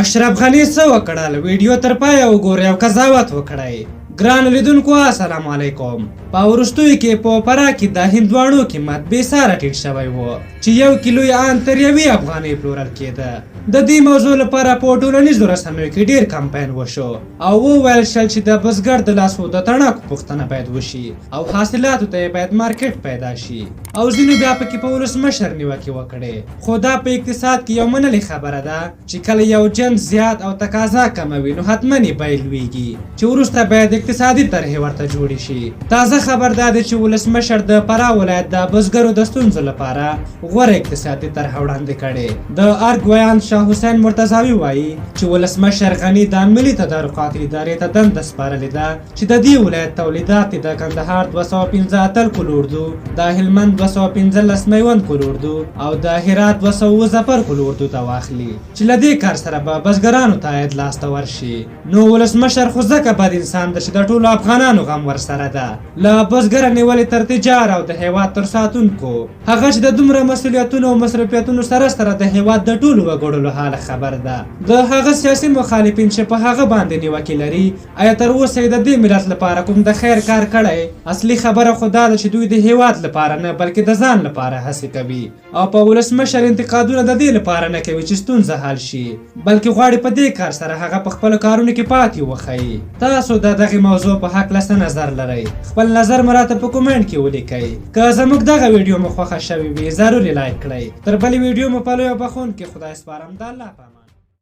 اشرف غني څه وکړل؟ ویډیو تر پایه وګورئ او قضاوت وکړئ. ګران لیدونکو السلام علیکم. په وروستیو کې په فراه کې د هندواڼو قیمت بې ساره ټیټ شوی و چې 1 کیلو یې ان تر 1 افغانۍ پلورل کېده. د دې موضوع لپاره په ټولنیزو رسنیو کې ډیر کمپاین وشو او وویل شول چې د بزګر د لاسو د تڼاکو پوښتنه باید وشي او حاصلاتو ته باید مارکیټ پیدا شي او ځینو بیا پکې په ولسمشر نیوکې وکړې. خو دا په اقتصاد کې یو منلې خبره ده چې کله یو جنس زیات او تقاضا کموي نو حتما یې بیې لوړیږي چې وروسته باید اقتصادي طرحې ورته جوړې شي. تازه خبر دا دی چې ولسمشر د فراه ولایت د بزګرو د ستونزو لپاره غوره اقتصادي طرحه وړاندې کړې. د ارګ ویاند شاه حسین مرتضوي وایي چې ولسمشر غني د ملي تدارکاتو ادارې ته دنده سپارلې ده چې د دې ولایت تولیدات د کندهار 215 کلو اردو، د هلمند 215 میوند کلو اردو او د هرات 270 کلو اردو ته واخلي چې له دې کار سره به بزګرانو ته عاید لاسته ورشي. نو ولسمشر خو ځکه بد انسان ده چې د ټولو افغانانو غم ورسره ده، له بزګره نیولې تر تجار او د هیواد تر ساتونکو، هغه چې د دومره مسؤلیتونو او مصرفیتونو سره سره د هیواد د ټولو وګړو له حاله خبر ده. د هغه سیاسي مخالفین چې په هغه باندې نیوکې لري آیا تر اوسه یې د دې ملت لپاره کوم د خیر کار کړی؟ اصلي خبره خو دا ده چې دوی د هیواد لپاره نه بلکې د ځان لپاره هڅې کوي او په ولسمشر انتقادونه د دې لپاره نه کوي چې ستونزه حل شي بلکې غواړي په دې کار سره هغه په خپلو کارونو کې پاتې وښيي. تاسو د دغې موضوع په هکله څه نظر لرئ؟ خپل نظر مو راته په کومنټ کې ولیکئ. که زموږ دغه ویډیو مو خوښه شوې وي ضروري لایک کړئ. تر بلې ویډیو مو په لوی او بخښونکي خدای سپارم. د الله په امان.